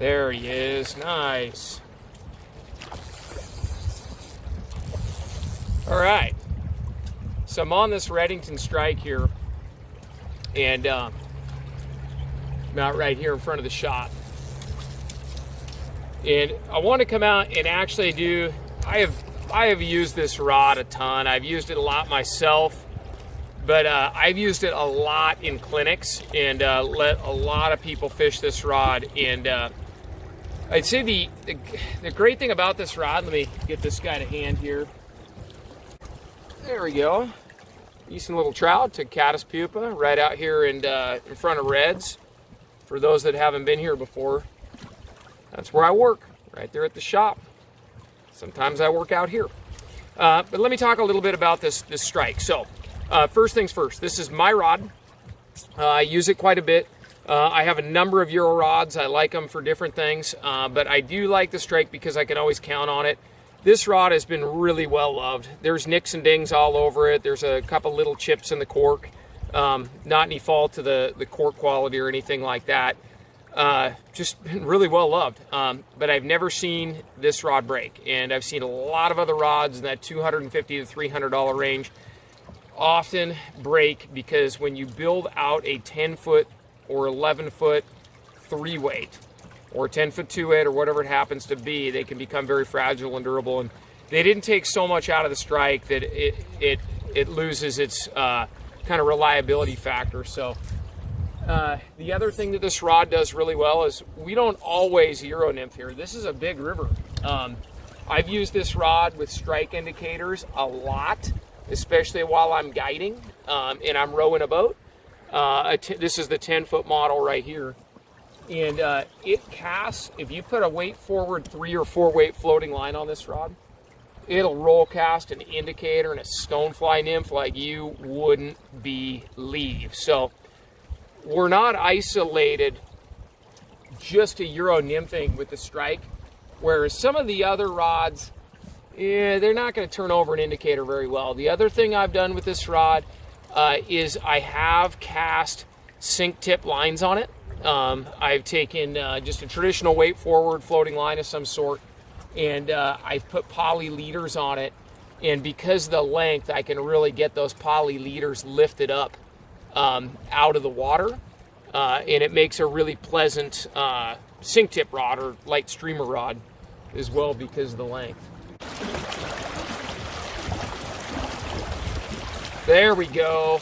There he is. Nice. All right. So I'm on this Redington strike here, and I'm out right here in front of the shop. And I want to come out and actually do, I have used this rod a ton. I've used it a lot myself, but I've used it a lot in clinics and let a lot of people fish this rod. And I'd say the great thing about this rod, let me get this guy to hand here. There we go. Decent little trout to caddis pupa right out here in front of Reds. For those that haven't been here before, that's where I work, right there at the shop. Sometimes I work out here. But let me talk a little bit about this strike. So first things first, this is my rod. I use it quite a bit. I have a number of Euro rods. I like them for different things, but I do like the strike because I can always count on it. This rod has been really well loved. There's nicks and dings all over it. There's a couple little chips in the cork. Not any fault to the cork quality or anything like that. Just been really well loved. But I've never seen this rod break. And I've seen a lot of other rods in that $250 to $300 range often break because when you build out a 10-foot or 11-foot 3-weight, or 10-foot 2-weight, or whatever it happens to be, they can become very fragile and durable. And they didn't take so much out of the strike that it loses its kind of reliability factor. So the other thing that this rod does really well is we don't always Euro nymph here. This is a big river. I've used this rod with strike indicators a lot, especially while I'm guiding and I'm rowing a boat. This is the 10-foot model right here. And it casts, if you put a weight forward 3 or 4 weight floating line on this rod, it'll roll cast an indicator and a stonefly nymph like you wouldn't believe. So we're not isolated just to Euro nymphing with the strike, whereas some of the other rods, they're not going to turn over an indicator very well. The other thing I've done with this rod is I have cast sink tip lines on it. I've taken just a traditional weight forward floating line of some sort, and I've put poly leaders on it, and because of the length, I can really get those poly leaders lifted up out of the water, and it makes a really pleasant sink tip rod or light streamer rod as well because of the length. There we go.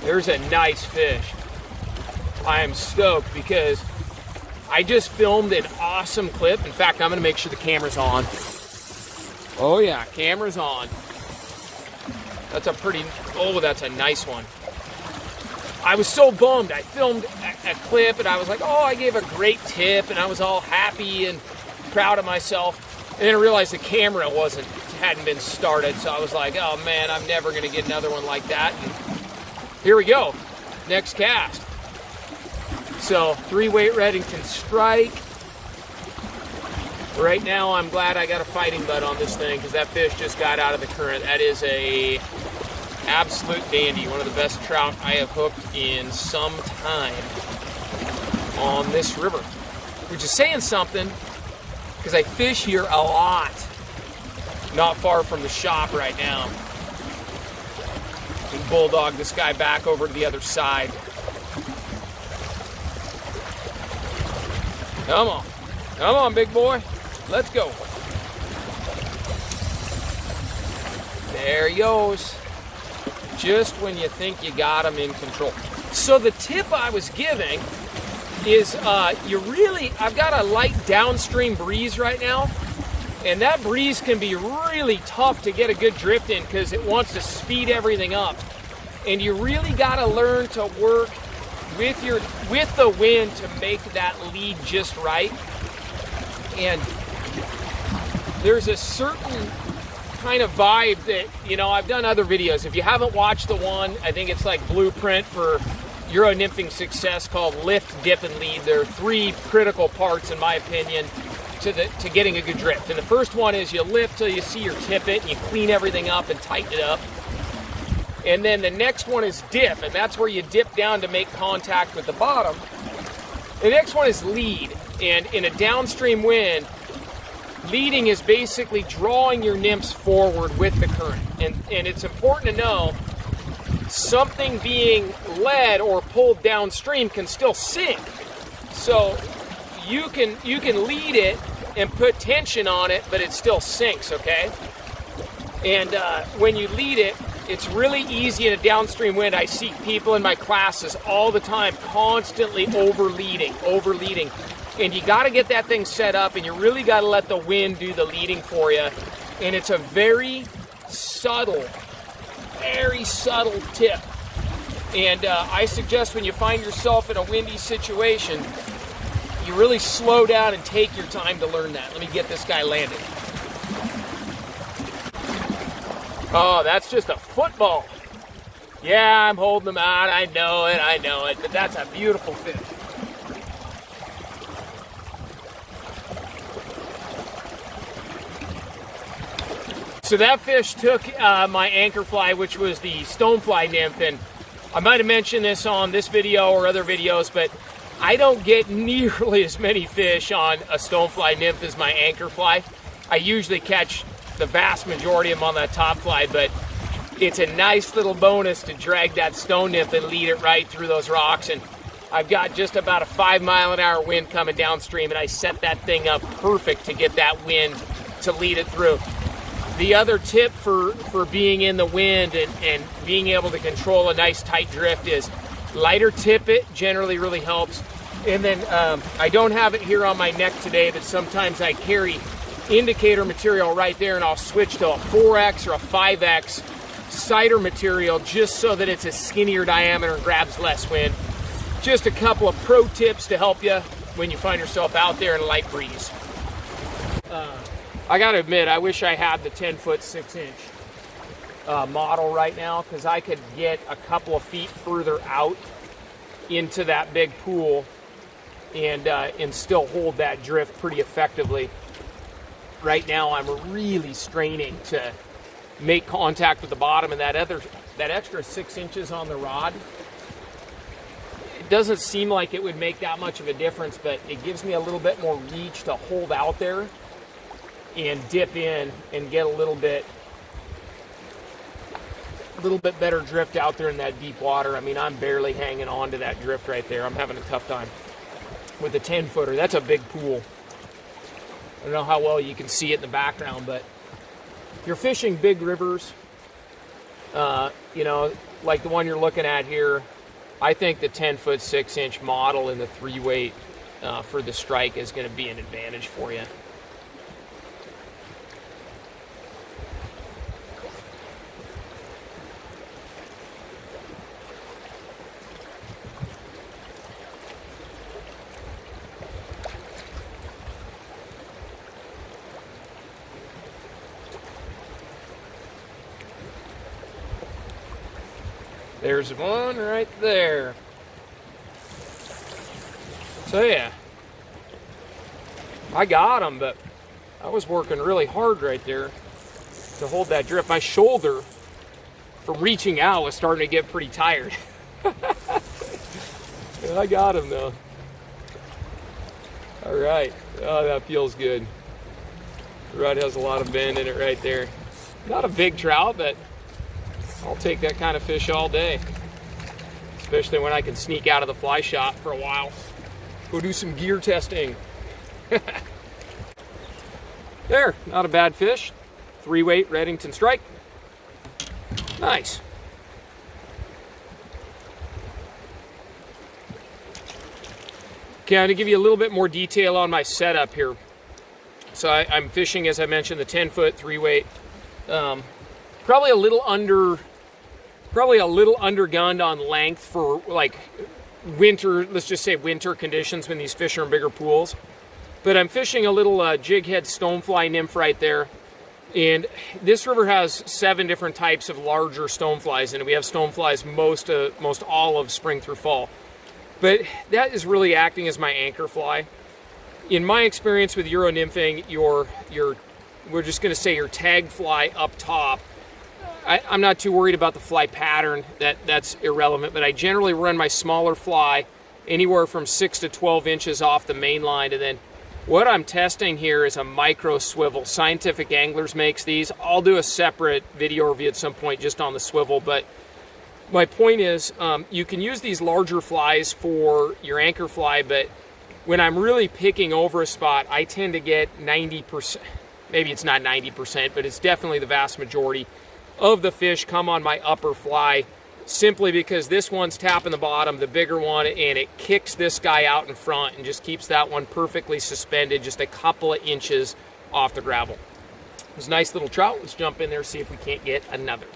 There's a nice fish. I am stoked because I just filmed an awesome clip. In fact, I'm going to make sure the camera's on. Oh yeah, camera's on. That's a nice one. I was so bummed. I filmed a clip and I was like, oh, I gave a great tip and I was all happy and proud of myself. And then I realized the camera hadn't been started. So I was like, oh man, I'm never going to get another one like that. And here we go. Next cast. So 3-weight Redington strike. Right now I'm glad I got a fighting butt on this thing because that fish just got out of the current. That is a absolute dandy. One of the best trout I have hooked in some time on this river. Which is saying something because I fish here a lot. Not far from the shop right now. And bulldog this guy back over to the other side. Come on, big boy. Let's go. There he goes. Just when you think you got him in control. So the tip I was giving is I've got a light downstream breeze right now, and that breeze can be really tough to get a good drift in because it wants to speed everything up. And you really got to learn to work with the wind to make that lead just right. And there's a certain kind of vibe that, I've done other videos. If you haven't watched the one, I think it's like blueprint for Euro nymphing success called lift, dip, and lead. There are 3 critical parts, in my opinion, to getting a good drift. And the first one is you lift till you see your tippet, and you clean everything up and tighten it up. And then the next one is dip, and that's where you dip down to make contact with the bottom. The next one is lead, And in a downstream wind, leading is basically drawing your nymphs forward with the current. And it's important to know, something being led or pulled downstream can still sink. So you can lead it and put tension on it, but it still sinks, okay? And when you lead it, it's really easy in a downstream wind. I see people in my classes all the time constantly overleading. And you got to get that thing set up, and you really got to let the wind do the leading for you. And it's a very subtle tip. And I suggest when you find yourself in a windy situation, you really slow down and take your time to learn that. Let me get this guy landed. Oh, that's just a football. Yeah, I'm holding them out. I know it, but that's a beautiful fish. So that fish took my anchor fly, which was the stonefly nymph, and I might have mentioned this on this video or other videos, but I don't get nearly as many fish on a stonefly nymph as my anchor fly. I usually catch the vast majority of them on that top fly, but it's a nice little bonus to drag that stone nymph and lead it right through those rocks. And I've got just about a 5-mile-an-hour wind coming downstream, and I set that thing up perfect to get that wind to lead it through. The other tip for being in the wind and being able to control a nice tight drift is lighter tip it, generally really helps. And then I don't have it here on my neck today, but sometimes I carry indicator material right there, and I'll switch to a 4X or a 5X cider material just so that it's a skinnier diameter and grabs less wind. Just a couple of pro tips to help you when you find yourself out there in a light breeze. I gotta admit, I wish I had the 10-foot 6-inch model right now, because I could get a couple of feet further out into that big pool and still hold that drift pretty effectively. Right now I'm really straining to make contact with the bottom, and that extra 6 inches on the rod, it doesn't seem like it would make that much of a difference, but it gives me a little bit more reach to hold out there and dip in and get a little bit better drift out there in that deep water. I mean, I'm barely hanging on to that drift right there. I'm having a tough time with a 10-footer. That's a big pool. I don't know how well you can see it in the background, but if you're fishing big rivers, you know, like the one you're looking at here, I think the 10-foot 6-inch model in the 3-weight for the strike is going to be an advantage for you. There's one right there. So yeah, I got him, but I was working really hard right there to hold that drift. My shoulder from reaching out was starting to get pretty tired. And I got him though. All right, oh, that feels good. The rod has a lot of bend in it right there. Not a big trout, but I'll take that kind of fish all day, especially when I can sneak out of the fly shop for a while. Go do some gear testing. There, not a bad fish. 3-weight Redington strike. Nice. Okay, I'm going to give you a little bit more detail on my setup here. So I'm fishing, as I mentioned, the 10-foot 3-weight. Probably a little undergunned on length for like winter, let's just say winter conditions when these fish are in bigger pools. But I'm fishing a little jig head stonefly nymph right there. And this river has 7 different types of larger stoneflies, and we have stoneflies most all of spring through fall. But that is really acting as my anchor fly. In my experience with Euro nymphing, we're just going to say your tag fly up top, I'm not too worried about the fly pattern. That's irrelevant, but I generally run my smaller fly anywhere from 6 to 12 inches off the main line. And then what I'm testing here is a micro swivel. Scientific Anglers makes these. I'll do a separate video review at some point just on the swivel, but my point is you can use these larger flies for your anchor fly, but when I'm really picking over a spot, I tend to get 90%, maybe it's not 90%, but it's definitely the vast majority of the fish come on my upper fly, simply because this one's tapping the bottom, the bigger one, and it kicks this guy out in front and just keeps that one perfectly suspended just a couple of inches off the gravel. It was a nice little trout. Let's jump in there, see if we can't get another.